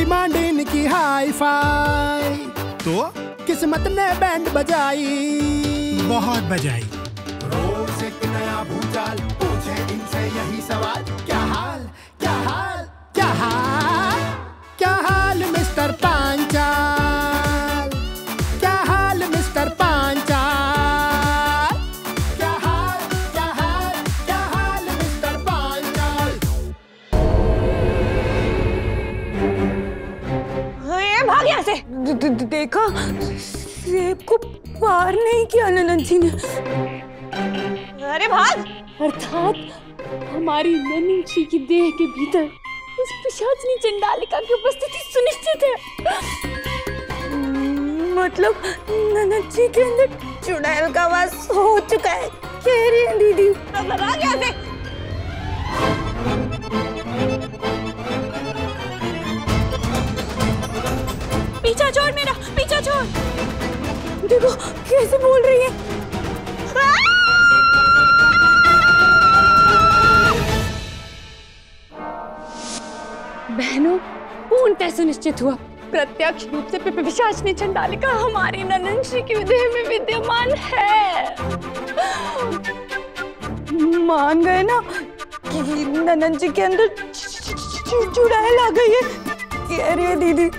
Demand इनकी hi fi, तो किस्मत ने बैंड बजाई, बहुत बजाई। रोज एक नया भूचाल, पूछे इनसे यही सवाल, क्या हाल क्या हाल क्या हाल क्या हाल मिस्टर पांचाल, क्या हाल मिस्टर पांचाल, क्या हाल मिस्टर पांचाल। ये भाग यहाँ से। देखा, सेब को पार नहीं किया ननद जी ने। अरे भाग। अर्थात हमारी ननद जी की देह के भीतर उस पिशाचनी चंडालिका की उपस्थिति सुनिश्चित है। मतलब ननद जी के अंदर चुड़ैल का वास हो चुका है, कह रही है दीदी। अब भाग यहाँ से। पीछा छोड़ मेरा, पीछा छोड़। देखो कैसे बोल रही है। बहनों, पूर्णतः सुनिश्चित हुआ, प्रत्यक्ष रूप से पिशाचनी चंडालिका हमारी ननद जी की देह में विद्यमान है। मान गए ना कि ननद जी के अंदर चुड़ैल आ गई है, कह रही है दीदी।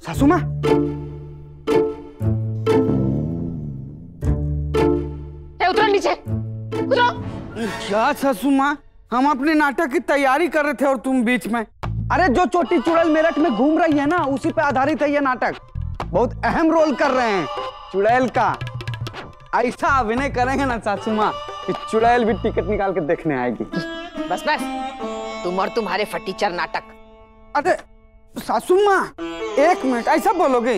सासू माँ, उतरो नीचे, उतरो। क्या सासू माँ, हम अपने नाटक की तैयारी कर रहे थे और तुम बीच में। अरे जो छोटी चुड़ैल मेरठ में घूम रही है ना, उसी पे आधारित है ये नाटक। बहुत अहम रोल कर रहे हैं चुड़ैल का। ऐसा अभिनय करेंगे ना सासू माँ कि चुड़ैल भी टिकट निकाल के देखने आएगी। बस बस, तुम और तुम्हारे फटीचर नाटक। अरे सासू माँ, एक मिनट, ऐसा बोलोगे?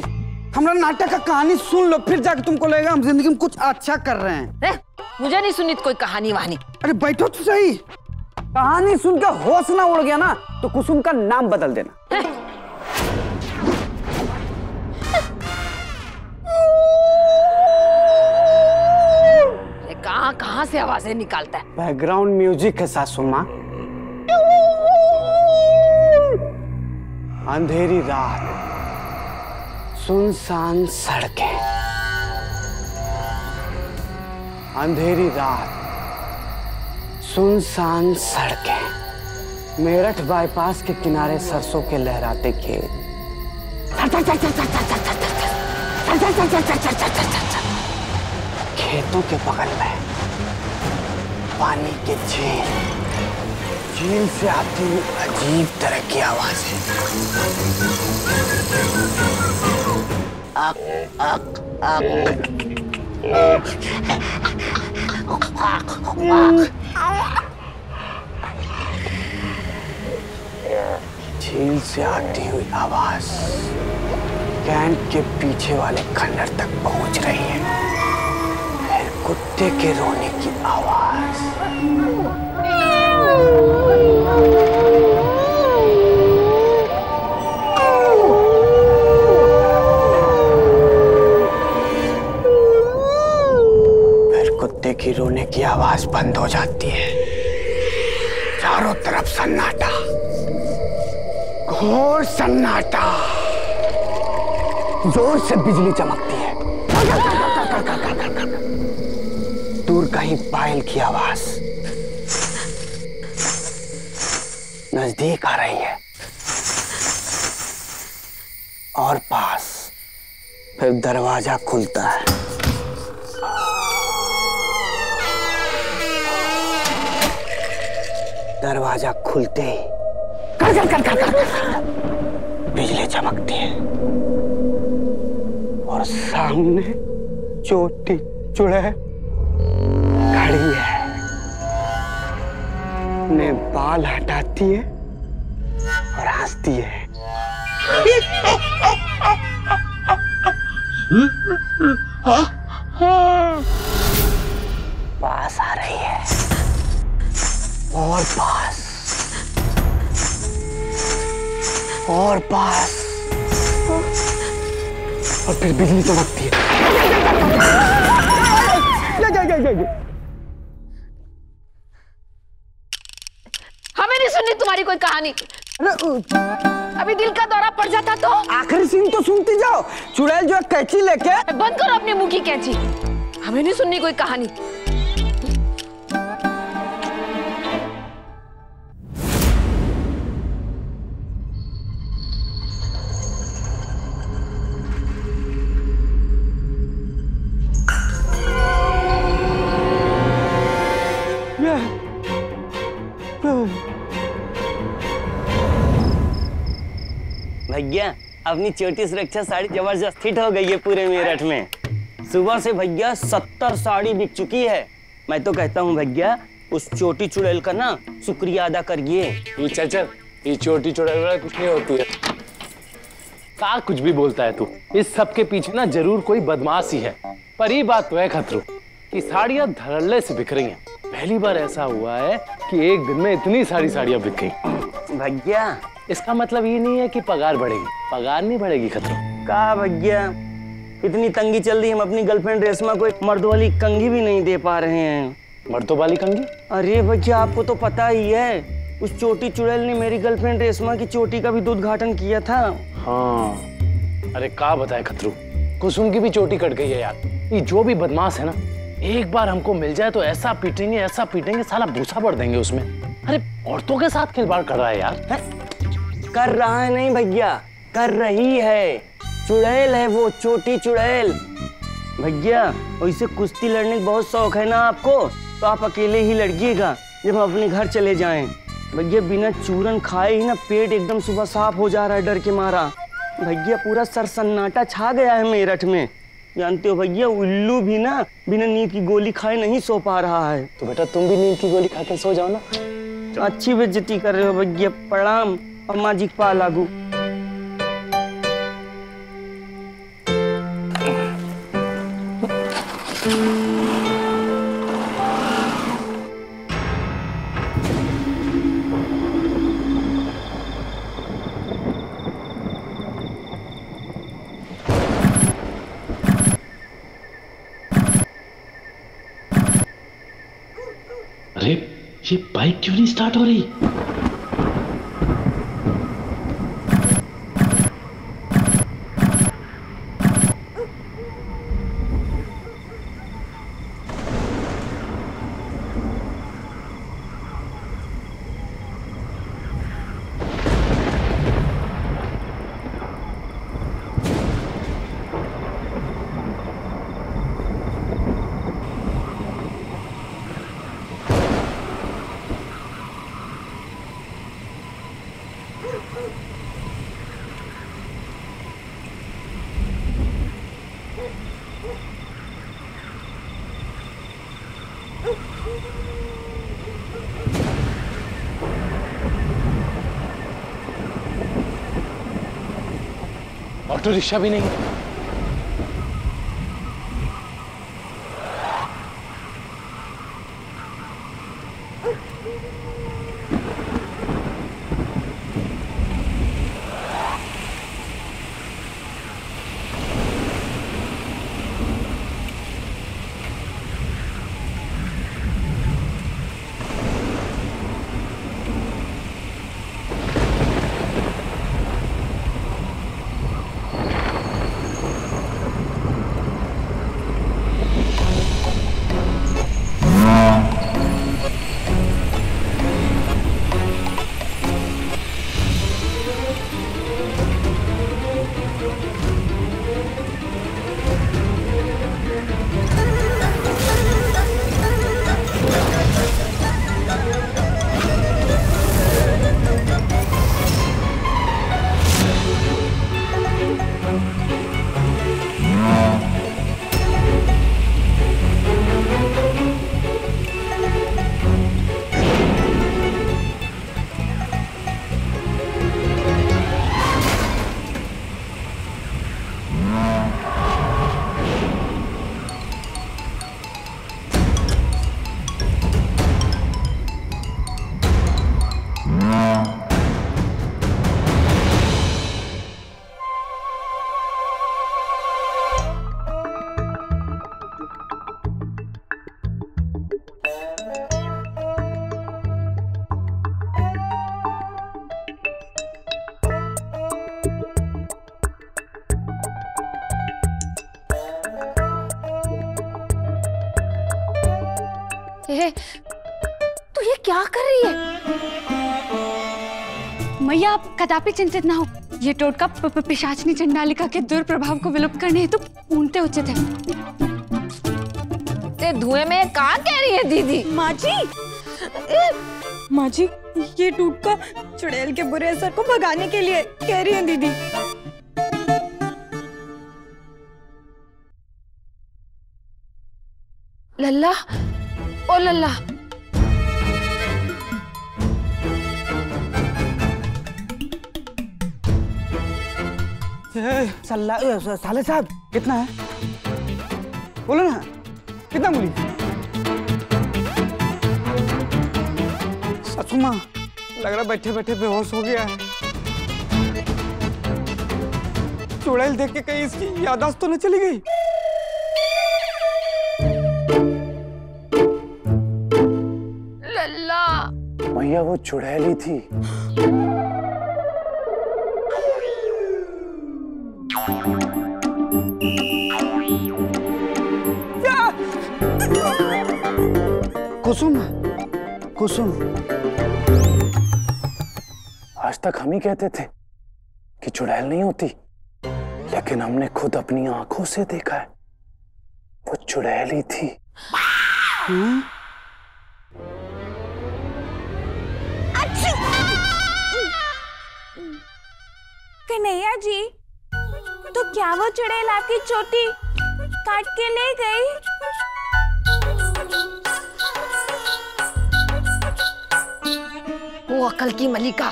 हमारा नाटक का कहानी सुन लो, फिर जाके तुमको लगेगा हम जिंदगी में कुछ अच्छा कर रहे हैं। मुझे नहीं सुनी कोई कहानी वहानी। अरे बैठो तो सही। कहानी सुनकर होश ना उड़ गया ना तो कुसुम का नाम बदल देना। कहाँ से आवाजें निकालता है? बैकग्राउंड म्यूजिक है सासू माँ। अंधेरी रात, सुनसान सड़कें। अंधेरी रात, सुनसान सड़कें, मेरठ बाईपास के किनारे सरसों के लहराते खेत। खेतों के बगल में पानी की झील, झील से आती हुई अजीब तरह की आवाजें। अक अक अक। झील से आती हुई आवाज कैंप के पीछे वाले खंडर तक पहुंच रही है। फिर कुत्ते के रोने की आवाज। फिर कुत्ते की रोने की आवाज बंद हो जाती है। चारों तरफ सन्नाटा, घोर सन्नाटा। जोर से बिजली चमकती है। दूर कहीं पायल की आवाज नजदीक आ रही है और पास। फिर दरवाजा खुलता है। दरवाजा खुलते ही बिजली चमकती है और सामने छोटी चुड़ैल खड़ी है, अपने बाल हटाती है और हंसती है। पास आ रही है और पास और पास और फिर बिजली चमकती है। हमें नहीं सुननी तुम्हारी कोई कहानी। अभी दिल का दौरा पड़ जाता तो। आखिरी सीन तो सुनती जाओ। चुड़ैल जो है कैंची लेके। बंद करो अपने मुंह की कैंची, हमें नहीं सुननी कोई कहानी। भैया अपनी छोटी सुरक्षा साड़ी जबरदस्त हिट हो गई है पूरे मेरठ में। सुबह से भैया 70 साड़ी बिक चुकी है। मैं तो कहता हूँ भैया उस छोटी चुड़ैल का ना शुक्रिया अदा करिए। ये चल ये छोटी चुड़ैल वाला कुछ नहीं होती है। का कुछ भी बोलता है तू। इस सब के पीछे ना जरूर कोई बदमाश ही है। पर ये बात तो है खतरू कि साड़ियाँ धड़ल्ले से बिक रही हैं। पहली बार ऐसा हुआ है कि एक दिन में इतनी सारी साड़ियाँ बिक गई। भैया इसका मतलब ये नहीं है कि पगार बढ़ेगी, पगार नहीं बढ़ेगी खतरू। का भैया इतनी तंगी चल रही, हम अपनी गर्लफ्रेंड रेशमा को एक मर्द वाली कंघी भी नहीं दे पा रहे हैं। मर्दों वाली कंघी? अरे भैया आपको तो पता ही है उस छोटी चुड़ैल ने मेरी गर्लफ्रेंड रेशमा की चोटी का भी उद्घाटन किया था। हाँ अरे का बताए खतरू, कुसुम की भी चोटी कट गई है यार। ये जो भी बदमाश है ना, एक बार हमको मिल जाए तो ऐसा पीटेंगे साला भूसा भर देंगे उसमें। अरे औरतों के साथ खिलवाड़ कर रहा है यार। कर रहा है नहीं भैया, कर रही है। चुड़ैल है वो, छोटी चुड़ैल। भैया वैसे कुश्ती लड़ने का बहुत शौक है ना आपको, तो आप अकेले ही लड़िएगा जब हम अपने घर चले जाएं। भैया बिना चूरन खाए ही ना पेट एकदम सुबह साफ हो जा रहा है डर के मारा। भैया पूरा सरसन्नाटा छा गया है मेरठ में। जानते हो भैया उल्लू भी ना बिना नींद की गोली खाए नहीं सो पा रहा है। तो बेटा तुम भी नींद की गोली खाकर सो जाओ ना। अच्छी बेइज्जती कर रहे हो भैया, प्रणाम। अम्मा जी पा लागू। अरे ये बाइक क्यों नहीं स्टार्ट हो रही? ऑटो रिक्शा भी नहीं। हे, तू ये क्या कर रही है? मैया आप कदापि चिंतित ना हो, ये टोटका पिशाचनी चंडालिका के दुर्प्रभाव को विलुप्त करने हेतु पूर्णतः उचित है। ते धुएं में कहाँ कह रही है दीदी? माँ जी, ये टोटका चुड़ैल के बुरे असर को भगाने के लिए कह रही है दीदी। लल्ला, ओ लल्ला, साले साहब कितना है? बोलो ना, कितना मूली? सासू माँ, लग रहा बैठे बैठे बेहोश हो गया है। चुड़ैल देख के कहीं इसकी याददाश्त तो न चली गई? लल्ला, भैया वो चुड़ैल ही थी। कुसुम, कुसुम, आज तक हम ही कहते थे कि चुड़ैल नहीं होती, लेकिन हमने खुद अपनी आंखों से देखा है, वो चुड़ैल ही थी। कन्हैया जी, तो क्या वो चुड़ैल आपकी चोटी काट के ले गई? वो अकल की मलिका।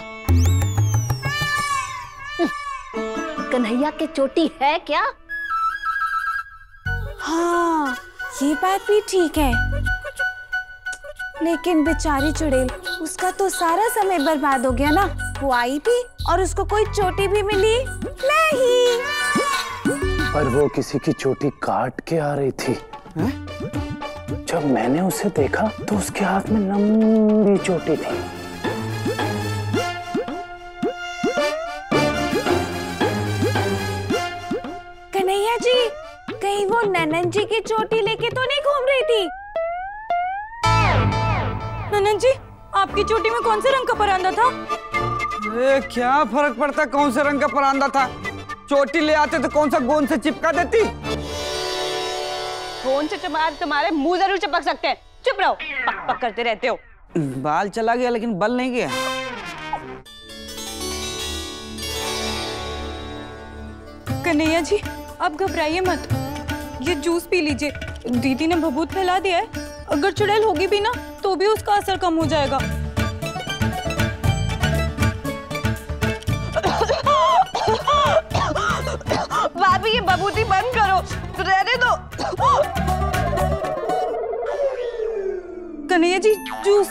कन्हैया के चोटी है क्या? हाँ, ये बात भी ठीक है, लेकिन बेचारी चुड़ैल, उसका तो सारा समय बर्बाद हो गया ना। वो आई भी और उसको कोई चोटी भी मिली नहीं। पर वो किसी की चोटी काट के आ रही थी। जब मैंने उसे देखा तो उसके हाथ में लंबी चोटी थी। कन्हैया जी, कहीं वो ननन जी की चोटी लेके तो नहीं घूम रही थी? ननन जी, आपकी चोटी में कौन से रंग का परांदा था? क्या फर्क पड़ता कौन से रंग का परांदा था? चोटी ले आते तो कौन सा गोंद से चिपका देती? गोंद से तुम्हारे मुंह जरूर चिपक सकते हैं। चुप रहो, पक पक करते रहते हो। बाल चला गया लेकिन बल नहीं गया। कन्हैया जी, आप घबराइए मत, ये जूस पी लीजिए। दीदी ने भभूत फैला दिया है, अगर चुड़ैल होगी भी ना तो भी उसका असर कम हो जाएगा। भाभी, ये भभूति बंद करो, रहने दो। कन्हैया जी, जूस।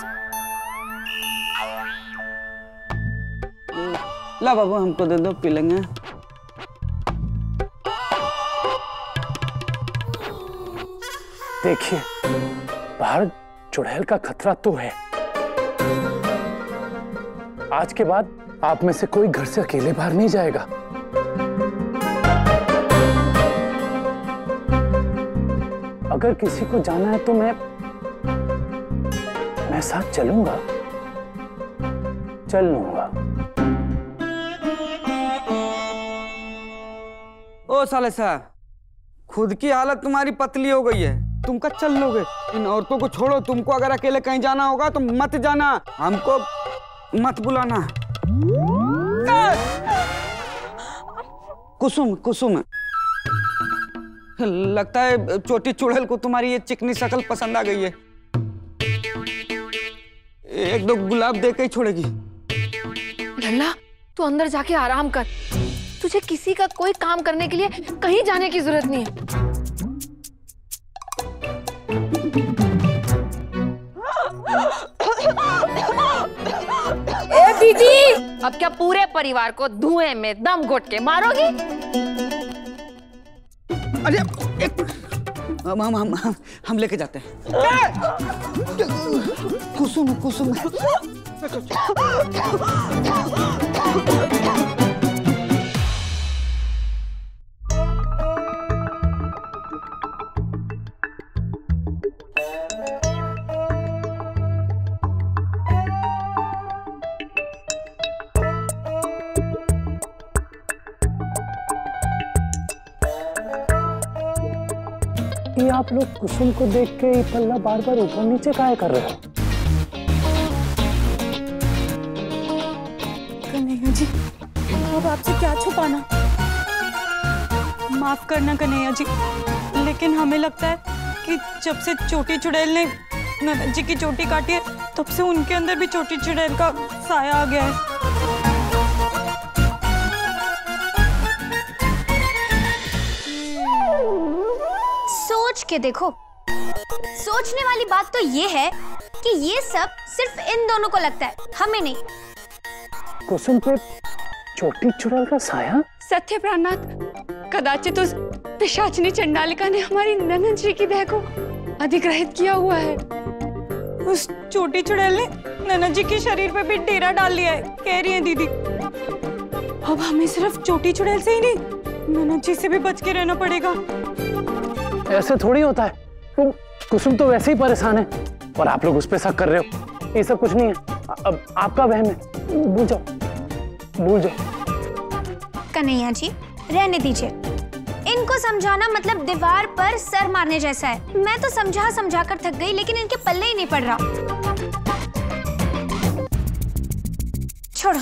ला बाबू, हमको दे दो, पी लेंगे। देखिए, बाहर चुड़ैल का खतरा तो है। आज के बाद आप में से कोई घर से अकेले बाहर नहीं जाएगा। अगर किसी को जाना है तो मैं साथ चलूंगा, चल लूंगा। ओ साले साहब, खुद की हालत तुम्हारी पतली हो गई है, तुम का चल लोगे? इन औरतों को छोड़ो, तुमको अगर अकेले कहीं जाना होगा तो मत जाना, हमको मत बुलाना। कुसुम, कुसुम, लगता है छोटी चुड़ैल को तुम्हारी ये चिकनी शक्ल पसंद आ गई है। एक दो गुलाब दे के ही छोड़ेगी। लल्ला, तू अंदर जाके आराम कर, तुझे किसी का कोई काम करने के लिए कहीं जाने की जरूरत नहीं है। ए दीदी, अब क्या पूरे परिवार को धुएं में दम घोट के मारोगी? अरे हम लेके जाते हैं। कुसुम, कुसुम, ये आप लोग कुसुम को देख के ये पल्ला बार बार ऊपर नीचे काहे कर रहे हो? कन्हैया जी, अब आपसे क्या छुपाना। माफ करना कन्हैया जी, लेकिन हमें लगता है कि जब से छोटी चुड़ैल ने ननद जी की चोटी काटी है, तब से उनके अंदर भी छोटी चुड़ैल का साया आ गया है। सोच के देखो, सोचने वाली बात तो ये है कि ये सब सिर्फ इन दोनों को लगता है, हमें नहीं। कुसुम पे छोटी चुड़ैल का साया? सत्य प्राणनाथ, कदाचित उस पिशाचिनी चंडालिका ने हमारी ननद जी की देह को अधिग्रहित किया हुआ है। उस छोटी चुड़ैल ने ननद जी के शरीर पे भी डेरा डाल लिया है, कह रही है दीदी। अब हमें सिर्फ छोटी चुड़ैल से ही नहीं, ननद जी से भी बच के रहना पड़ेगा। ऐसे थोड़ी होता है। कुसुम तो वैसे ही परेशान है और आप लोग उस पे शक कर रहे हो। ये सब कुछ नहीं है, अब आपका वहम है। भूल जाओ, भूल जाओ। कन्हैया जी, रहने दीजिए। इनको समझाना मतलब दीवार पर सर मारने जैसा है। मैं तो समझा समझा कर थक गई, लेकिन इनके पल्ले ही नहीं पड़ रहा। छोड़ो।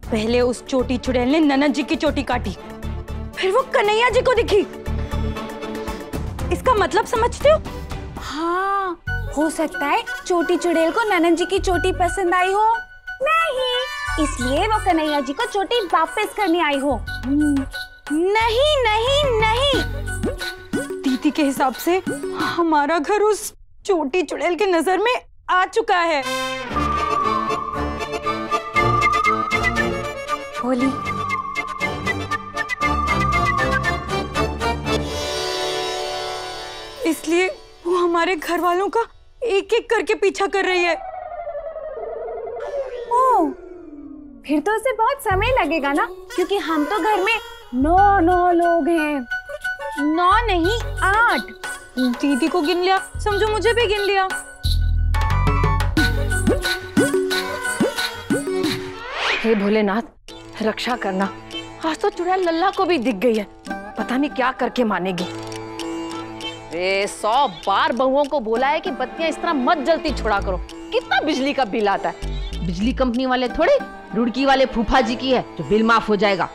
पहले उस छोटी चुड़ैल ने ननद जी की चोटी काटी, फिर वो कन्हैया जी को दिखी। इसका मतलब समझते हो? हाँ, हो सकता है छोटी चुड़ैल को ननद जी की चोटी पसंद आई हो। नहीं, इसलिए वो कन्हैया जी को चोटी वापस करने आई हो। नहीं नहीं नहीं, दीदी के हिसाब से हमारा घर उस छोटी चुड़ैल की नजर में आ चुका है। बोली इसलिए वो हमारे घर वालों का एक एक करके पीछा कर रही है। ओह, फिर तो उसे बहुत समय लगेगा ना, क्योंकि हम तो घर में 9 लोग हैं। 9 नहीं 8। दीदी को गिन लिया, समझो मुझे भी गिन लिया। हे भोलेनाथ, रक्षा करना। आज तो चुड़ैल लल्ला को भी दिख गई है, पता नहीं क्या करके मानेगी। 100 बार बहुओं को बोला है कि बत्तियां इस तरह मत जलती छोड़ा करो। कितना बिजली का बिल आता है। बिजली कंपनी वाले थोड़े, रुड़की वाले फूफा जी की है जो बिल माफ हो जाएगा।